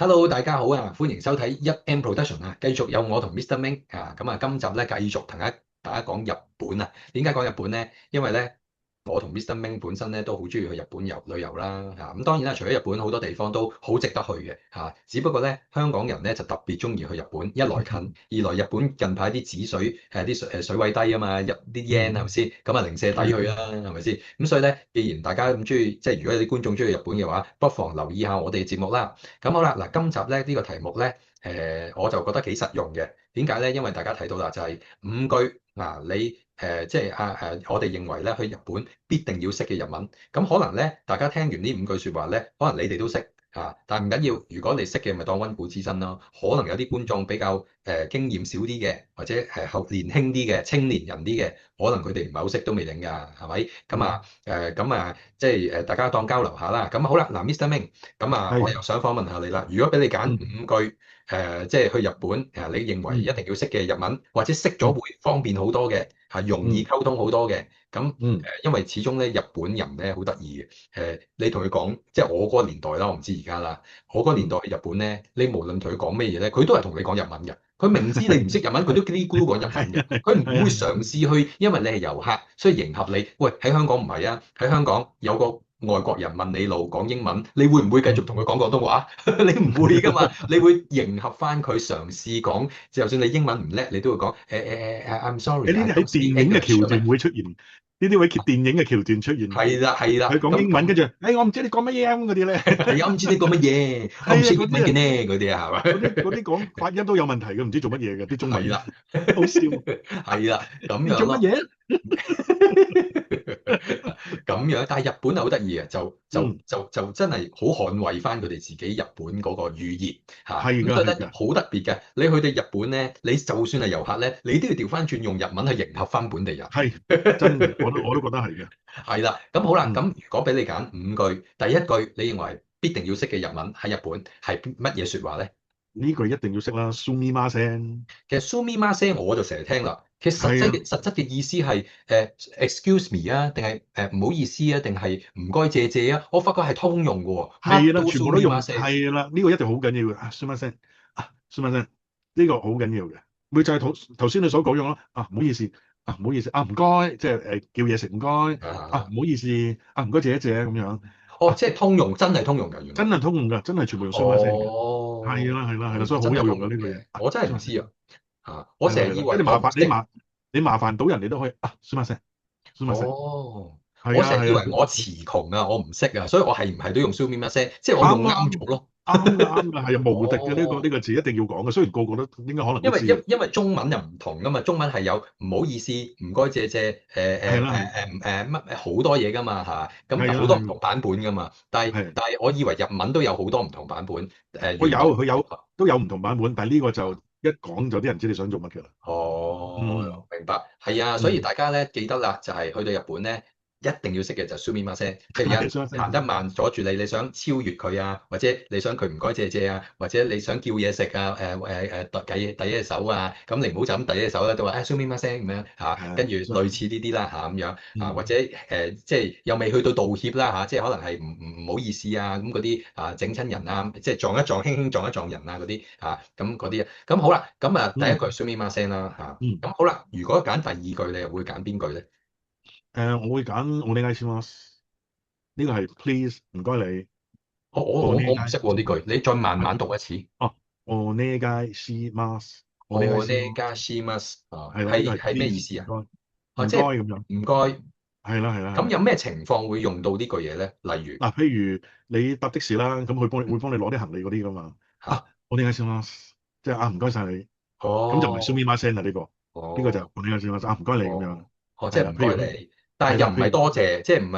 Hello，大家好啊！歡迎收睇1M Production 啊，繼續有我同 Mr. Ming 啊，咁啊，今集咧繼續同大家講日本啊。點解講日本咧？因為咧，我同 Mr. Ming 本身咧都好中意去日本旅遊啦嚇。咁當然啦，除咗日本好多地方都好值得去嘅嚇。只不過咧，香港人咧就特別中意去日本，一來近，二來日本近排啲紙水啲水位低啊嘛，入啲 yen 係咪先？咁啊零舍抵去啦，係咪先？咁所以咧，既然大家咁中意，即係如果有啲觀眾中意日本嘅話，不妨留意下我哋嘅節目啦。咁好啦，嗱，今集咧呢個題目咧，我就覺得幾實用嘅。點解咧？因為大家睇到啦，就係五句嗱，你即係我哋認為咧去日本必定要識嘅日文。咁可能咧，大家聽完呢五句説話咧，可能你哋都識啊，但係唔緊要。如果你識嘅，咪當温故知新咯。可能有啲觀眾比較經驗少啲嘅，或者年輕啲嘅、青年人啲嘅，可能佢哋唔係好識都未定㗎，係咪？咁啊即係大家當交流下啦。咁好啦，嗱，Mr. Ming。咁啊，我係，又想訪問下你啦。如果俾你揀嗯五句，即係去日本，你認為嗯一定要識嘅日文，或者識咗嗯會方便好多嘅，容易嗯溝通好多嘅。咁嗯，因為始終咧，日本人咧好得意嘅。你同佢講，即係我嗰個年代啦，我唔知而家啦。我嗰個年代去日本咧，你無論同佢講咩嘢咧，佢都係同你講日文嘅。佢明知你唔識日文，佢都嘰哩咕嚕講日文嘅。佢唔會嘗試去，因為你係遊客，所以迎合你。喂，喺香港唔係啊，喺香港有個外國人問你路講英文，你會唔會繼續同佢講廣東話？你唔會噶嘛，你會迎合翻佢，嘗試講。就算你英文唔叻，你都會講I'm 誒 sorry, 呢 I 啲 don't 喺 speak 電影嘅 English 橋咁樣。段會出現，呢啲喺電影嘅橋段出現，係啦係啦，佢講英文，跟住我唔知你講乜嘢咁嗰啲咧，係啊，唔知你講乜嘢，我唔係啊，識英文嘅嗰啲啊，呢嗰啲啊，係咪？嗰啲講發音都有問題嘅，唔知做乜嘢嘅啲中文，係啦，好笑，係啦，咁你樣咯。做乜嘢？咁樣，但係日本係好得意嘅，嗯，就真係好捍衛翻佢哋自己日本嗰個語言嚇。係咁所以咧㗎係㗎，好特別嘅。你去到日本咧，你就算係遊客咧，你都要調翻轉用日文去迎合翻本地人。係真嘅，我都覺得係嘅，係啦，咁好啦，咁嗯，如果俾你揀五句，第一句你認為必定要識嘅日文喺日本係乜嘢説話咧？呢句一定要識啦，sumimasen，其實 sumimasen 我就成日聽啦，其實實係啊，際嘅實質嘅意思係excuse me 啊，定係唔好意思啊，定係唔該借借啊？我發覺係通用嘅喎，乜係啦，都 全部都用 sumimasen。係啦，呢個一定好緊要嘅啊，sumimasen 啊，sumimasen 呢個好緊要嘅，咪就係頭先你所講用咯，唔好意思，唔好意思，唔該，即係叫嘢食唔該，啊，唔好意思，唔該借一借咁樣，哦，即係通用，真係通用㗎，原來。真係通用㗎，真係全部用 sumimasen 嘅，係哦，啦係啦係啦，原來真係所以好有通用嘅，用㗎呢個嘢我真係唔知 sumimasen 啊。我係啦係啦，即係成日以為你麻煩我唔識。你麻煩到人哋都可以sumimasen，哦，我成日以係啊係啊，為我詞窮啊，我唔識啊，所以我係唔係都用 sumimasen，即係我用啱啊啱咗咯。啱㗎啱㗎，係啊，無敵嘅呢個哦。呢個字一定要講嘅，雖然個個都應該可能因為都知嘅，因因為中文又唔同噶嘛，中文係有唔好意思、唔該借借、係啦係乜好多嘢噶嘛嚇，咁好多唔係啦係。同版本噶嘛。但係係，但係我以為日文都有好多唔同版本，佢原來有佢有都有唔同版本，但係呢個就一講就啲人知你想做乜嘅啦。嗯哦，明白，係啊，所以嗯，大家咧記得啦，就係去到日本咧，一定要識嘅就 sumimasen，譬如有係，人所以聲行得慢阻住你，你想超越佢啊，或者你想佢唔該借借啊，或者你想叫嘢食啊，遞一隻手啊，咁你唔好就咁遞一隻手啦，都話sumimasen咁樣嚇，跟住所以類似呢啲啦嚇咁樣啊，或嗯者即係又未去到道歉啦嚇，即係可能係唔好意思啊咁嗰啲啊整親人啊，即係撞一撞輕輕撞一撞人啊嗰啲嚇咁嗰啲。咁好啦，咁啊第一嗯句係 sumimasen 啦嚇，嗯，咁好啦，如果揀第二句，你又會揀邊句咧？我會揀お願いします。呢個係 please 唔該你，我唔識喎呢句，你再慢慢讀一次。哦，お願いします。お願い我します。呢家 shimas 啊，係啦，呢個係 係咩意 please 思啊？唔該啊，唔即係該咁樣。唔該。係啦係啦係啦。咁有咩情況會用到呢句嘢咧？例如嗱，譬如你搭的士啦，咁佢會幫你攞啲行李嗰啲噶嘛。嚇，お願いします。即係唔該晒你。咁就唔係 哦 sumimasen 啦呢個。呢個就哦お願いします。唔該你咁樣。哦哦，即係啦，係唔譬如該你，但係啦，係又唔係譬如多謝，即係唔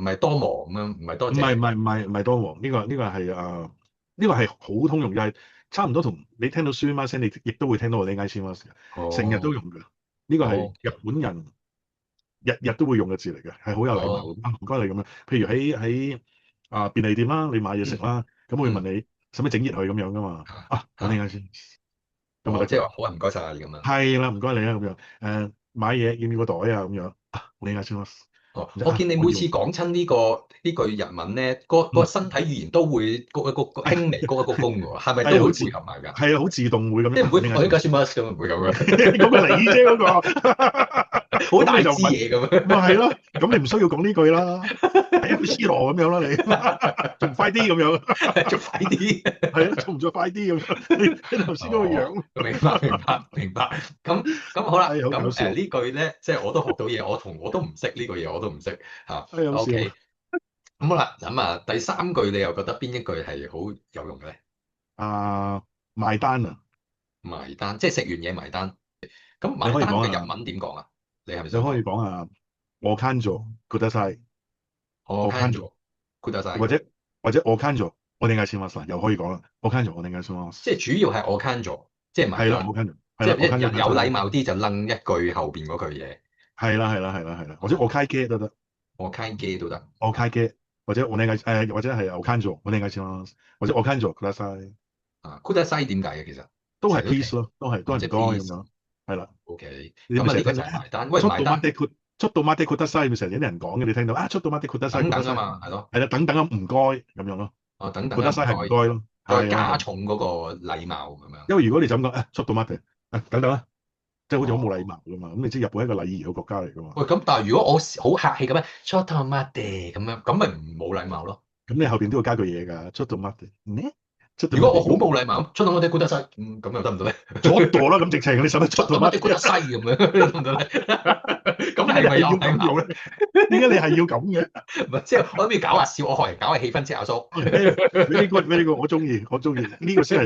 係多忙咁樣，唔係多謝。唔係多黃，呢個係呢個係好通用，就係差唔多同你聽到 sumimasen，你亦都會聽到我哋嗌 sumimasen 嘅，成日都哦用嘅。呢個係哦日本人日日都會用嘅字嚟嘅，係好有禮貌。哦，唔該你咁樣。譬如喺便利店啦，你買嘢食嗯啦，咁會問嗯你使唔使整熱佢咁樣噶嘛？我哋嚇，嗌先，咁就哦，得㗎啦。即係話好啊，唔該晒咁樣。係啦，唔該你啊咁樣。買嘢要唔要個袋啊咁樣？我哋嗌先啦。哦，然之後我見你每次我要講親呢句日文咧，個身體語言都會鞠一鞠輕微鞠一鞠躬嘅喎，係咪都會係好自配合埋㗎？係啊，好自動會咁樣。即係唔會我我應該算乜咁唔會咁嘅，嗰個你啫嗰個，好大咁你就問，支嘢咁咪樣。係咯？咁你唔需要講呢句啦，係一個 C 羅咁樣啦，你仲快啲咁樣，仲快啲。係啊，仲唔再快啲咁樣？你頭先嗰個樣，明白。咁好啦，係好搞咁笑，呢句咧，即係我都學到嘢，我都唔識呢句嘢，我都唔識嚇。係好笑。OK，咁好啦，咁啊第三句你又覺得邊一句係好有用嘅咧？啊，埋單啊！埋單，即係食完嘢埋單。咁你可以埋單嘅講下，日文點講啊？你係咪你可以想講？講下我 can 做 good 得晒，我 我 can can 做，做 good 晒，或者我 can 做，我哋嗌先嘛，又可以講啦，我 can 做，我哋嗌先嘛，即係主要係我 can 做，即係埋係啦，單，我 can 做，係啦，我 即係 can 做得晒，有禮貌啲就楞一句後邊嗰句嘢。係啦，或者我 can get 都得，我 can 機都得。我 can get，或者我哋嗌或者係我 can 做，我哋嗌先嘛，或者我 can 做 good 得晒，啊 good 晒點解嘅其實？都係 成日都聽。please 咯，都係即係 唔該咁 please。樣，係啦，OK，你咪咁啊呢個就成日聽到係埋單。喂，出到 m 埋單 a 出到 m a 得晒，咪成日有啲人講嘅，你聽到出到 m a 得晒等 good 得晒，等啊嘛，係咯。係啦，等等啊，唔該咁樣咯哦，等等，good 得啊，唔晒係唔該，該咯，再係啊，加重嗰個禮貌咁樣。因為如果你就咁講出到 m a 等等啊。即係好似好冇禮哦。貌噶嘛，咁你知日本係一個禮儀嘅國家嚟噶嘛，喂，咁但係如果我好客氣咁樣 short tomato 咁樣，咁咪唔冇禮貌咯。咁你後邊都要加句嘢㗎，出到乜嘅？出到如果我好乜嘅？冇禮貌，出到我哋 good 晒，咁又得唔得咧？出到啦，咁直情你使乜出到乜出到我哋 good 晒咁樣得唔得咧？咁係咪有要禮貌？咁做咧？點解你係要咁嘅唔係，即係我諗住搞下笑，我學嚟搞下氣氛啫，阿叔。？呢個我中意，呢個先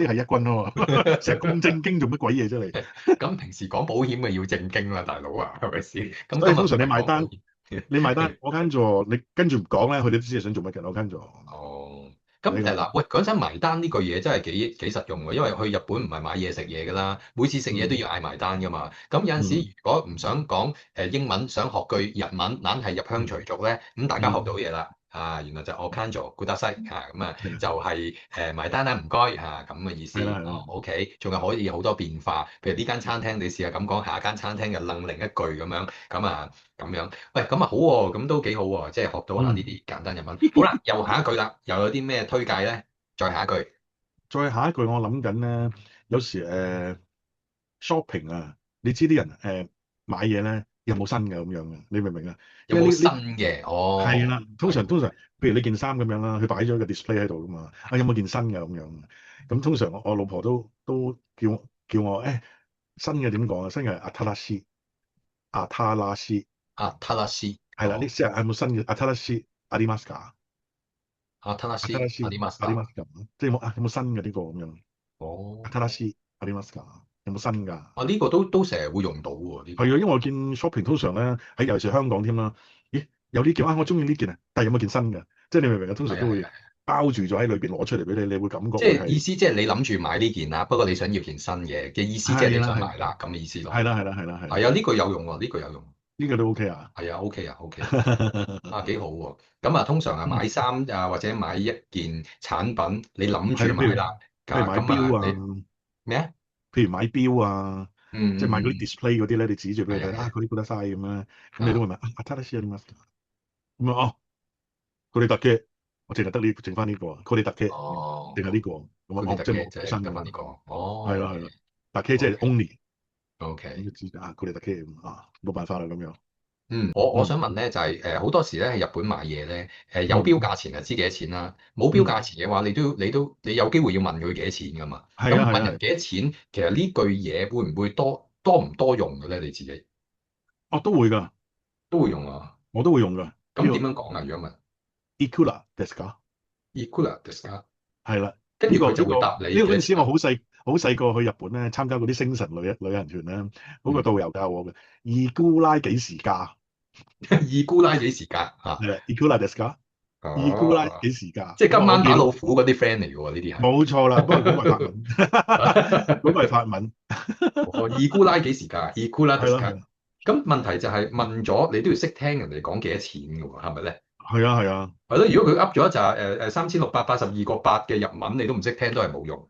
係一軍啊嘛！成日咁正經做乜鬼嘢啫你？咁平時講保險嘅要正經啦，大佬啊，係咪先？咁所以通常今日唔係講保你埋單，險。你埋單，我跟住你跟住唔講咧，佢哋都知你想做乜嘅。我跟住哦，咁呢個嗱，喂，講真埋單呢句嘢真係幾實用喎，因為去日本唔係買嘢食嘢噶啦，每次食嘢都要嗌埋單噶嘛。咁有陣時如果唔想講英文，想學句日文，懶係入鄉隨俗咧，咁大家學到嘢啦。啊，原來就我 can 做 good 西嚇，咁啊就係埋單啦，唔該嚇咁嘅意思。係啦， OK，仲係可以好多變化，譬如呢間餐廳你試下咁講，下間餐廳又楞另一句咁樣，咁樣，喂，咁啊好喎，咁都幾好喎，即係學到下呢啲簡單日文。好啦，又下一句啦，又有啲咩推介咧？再下一句。再下一句我諗緊咧，有時shopping 啊，你知啲人買嘢咧有冇新嘅咁樣嘅，你明唔明啊？有冇新因為呢嘅？哦，係啦，通常，譬如你件衫咁樣啦，佢擺咗個 display 喺度噶嘛，有冇件新嘅咁樣？咁通常我老婆都叫我新嘅點講啊？新嘅係阿塔拉斯阿塔拉斯。係啦，哦，呢先係有冇新嘅阿塔拉斯阿迪馬斯卡阿塔拉斯，阿塔拉斯阿啲 阿迪 master。馬斯卡，即係有冇新嘅呢個咁樣？阿哦，塔拉斯阿迪馬斯卡有冇新㗎？啊呢個都成日會用到喎，呢個。係啊，因為我見 shopping 通常咧喺尤其是香港添啦，咦有呢件我中意呢件啊，但係有冇件新嘅？即係你明唔明啊？通常都會係啊係啊，包住咗喺裏邊攞出嚟俾你，你會感覺即會係係意思即係你諗住買呢件啦，不過你想要件新嘅意思，即係你想買啦咁嘅意思咯。係係啊，呢個有用喎，呢個有用。呢個都 OK 啊。係啊，OK 啊，OK 啊。啊幾好喎！咁啊，通常啊買衫啊或者買一件產品，你諗係啦，住買啦，譬如買咁啊錶你啊，咩啊？譬如買錶啊，即係買嗰啲 嗯， display 嗰啲咧，你指住俾佢睇啊，係啊係啊。嗰啲 good 得晒咁樣，咁你都啊，會問啊，新しいありますか？咁啊哦，佢哋特嘅，我淨係得呢，剩翻呢個，佢哋特嘅，哦，淨係呢個，咁啊哦，佢哋特即係嘅就係冇新嘅，得翻呢個。哦係啦，特嘅即係 ，OK only，咁 OK。就知啊，佢哋特嘅啊，冇辦法啦咁樣，我嗯想問咧，就係好多時咧喺日本買嘢咧，有嗯，標價錢就知幾多錢啦，冇標價錢嘅話，你有機會要問佢幾多錢噶嘛？咁問人幾多錢，其實呢句嘢會唔會多唔多用嘅咧？你自己哦都會㗎，都會用啊？我都會用㗎，呢咁點個 樣講啊？如果問 Ikura ですか？いくらですか？係啦，跟住佢就會答你幾嗰陣時多錢啊？我好細個去日本咧，參加嗰啲星神旅行團咧，嗰個導遊教我嘅，二姑奶幾時嫁？二姑奶幾時嫁啊？係啦，Ikuraですか？二姑奶哦，幾時嫁？即係今晚打咁我老虎嗰啲 friend 嚟嘅喎，呢啲係。冇錯啦，不過嗰個係法文，嗰個係法文，哦，二姑奶幾時嫁？二姑奶 d 係 i 啦係啦咁問題就係問咗，你都要識聽人哋講幾多錢嘅喎，係咪咧？係啊，係咯，如果佢噏咗一紮3682個8嘅日文，你都唔識聽，都係冇用。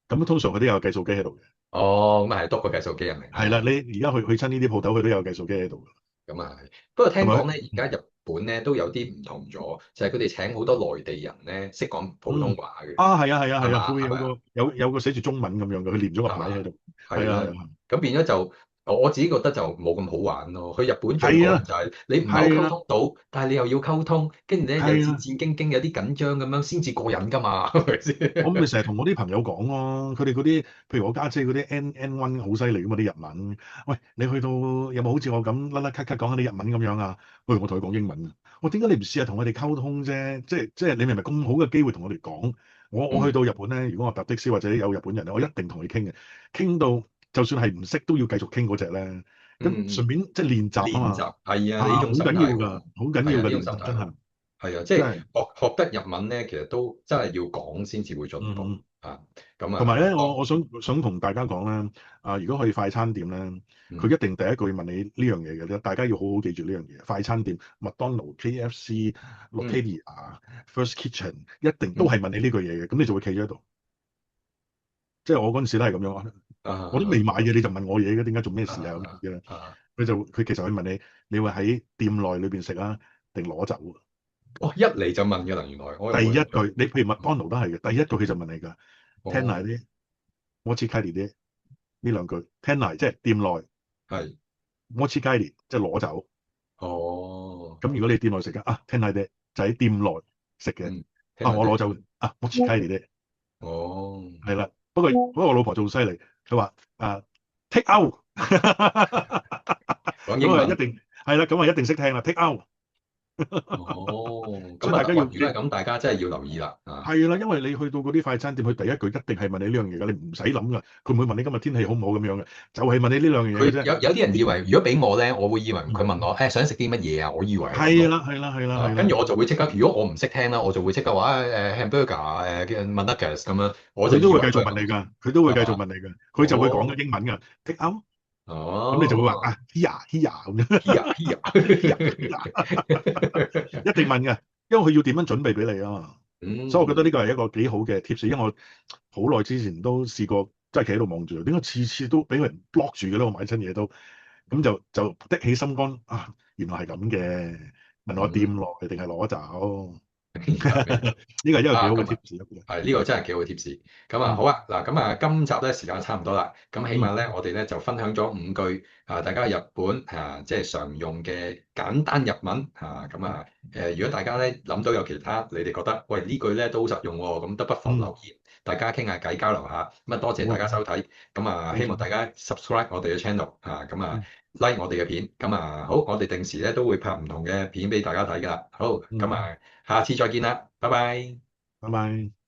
咁通常佢都有計數機喺度嘅，哦，咁係篤個計數機人嚟係啦，嘅。你而家去親呢啲鋪頭，佢都有計數機喺度嘅，咁啊係。不過聽同埋講咧，而家日本咧都有啲唔同咗，就係佢哋請好多內地人咧識講普通嗯話嘅，啊係啊係啊係啊，佢係嘛？會有個係咪啊？有個寫住中文咁樣嘅，佢黏咗個係嘛？牌喺度。係係啦，啊係啊咁變咗就我自己覺得就冇咁好玩咯。去日本最係啊過癮就係你唔係好係啦溝通到，但係你又要溝通，跟住咧又戰係啊。戰兢兢，有啲緊張咁樣先至過癮㗎嘛，係咪先？我咪成日同我啲朋友講咯，佢哋嗰啲，譬如我家姐嗰啲 N1好犀利㗎嘛啲日文。喂，你去到有冇好似我咁甩甩咳咳講下啲日文咁樣啊？喂，我同佢講英文啊。我點解你唔試下同佢哋溝通啫？即係你明唔明咁好嘅機會同我哋講？我去嗯到日本咧，如果我搭的士或者有日本人咧，我一定同佢傾嘅，傾到就算係唔識都要繼續傾嗰只咧。咁順嗯嗯，便即係練習啊嘛。練習係啊，你呢好種心緊要㗎，態好，好緊係啊，呢要㗎練種心態好，習真係係啊，即係真係。學得日文咧，其實都真係要講先至會進步嗯嗯。啊。咁同埋咧，啊，我想同大家講咧，如果去快餐店咧，佢嗯一定第一句問你呢樣嘢嘅咧，大家要好好記住呢樣嘢。快餐店，麥當勞、KFC、嗯 Lotteria、First Kitchen 一定都嗯係問你呢句嘢嘅，咁你就會企咗喺度。即係我嗰陣時都係咁樣啊，啊我都未買啊嘢你就問我嘢嘅，點解做咩啊事啊咁啊嘅咧？啊！佢其實會問你，你會喺店內裏邊食啊，定攞走啊？哦，一嚟就問嘅啦，原來我又第一冇印象。句，你譬如麥當勞都係嘅，第一句佢就問你㗎，聽埋哦，啲 What's it 啲呢兩句，聽埋即係店內。係，摩切雞列即係攞走。哦，咁如果你店內食嘅聽下啲就喺店內食嘅嗯，聽下啲，我攞走摩切雞列啲哦，係啦。不過我老婆做犀利，佢話take out 咁講英文。一定係啦，咁一定識聽啦 take out。哦，咁啊，所以大家要哇！如果係咁，大家真係要留意啦，啊，係啦，因為你去到嗰啲快餐店，佢第一句一定係問你呢樣嘢㗎，你唔使諗㗎，佢唔會問你今日天氣好唔好咁樣嘅，就係問你呢兩樣嘢嘅啫。有啲人以為，如果俾我咧，我會以為佢嗯，問我，想食啲乜嘢啊？我以為係咁咯。係啦係啦係啦係啦，跟住我就會即刻，如果我唔識聽啦，我就會即刻話hamburger 嘅 McNuggets 咁樣，我就以為佢都會繼續佢係咁，問你㗎，佢都會繼續係嘛？問你㗎，佢就會講嘅哦英文㗎，take out。咁你就會話哦here here 咁樣 ，here here，here here 一定問嘅，因為佢要點樣準備俾你啊嘛。所以我覺得呢嗯。個係一個幾好嘅 tips，因為我好耐之前都試過，真係企喺度望住，點解次次都俾人 block 住嘅咧？我買親嘢都咁就的起心肝原來係咁嘅，問我掂嗯，落定係攞走，明白明白呢個係一個幾好嘅 咁啊，tips 一個。係呢個真係幾好嘅 tips。咁啊，好嗯啊，嗱，咁啊，今集咧時間差唔多啦。咁起嗯碼咧，我哋咧就分享咗5句大家日本即係常用嘅簡單日文咁啊，如果大家咧諗到有其他，你哋覺得喂呢句咧都好實用喎，咁都不妨嗯，留言，大家傾下偈交流下。咁啊，多謝大好啊，家收睇。咁啊，冇錯。希望大家 subscribe 我哋嘅 channel 咁啊。嗯 like 我哋嘅片，咁啊好，我哋定時咧都會拍唔同嘅片俾大家睇㗎。好，咁嗯，啊下次再見啦，拜拜。拜拜。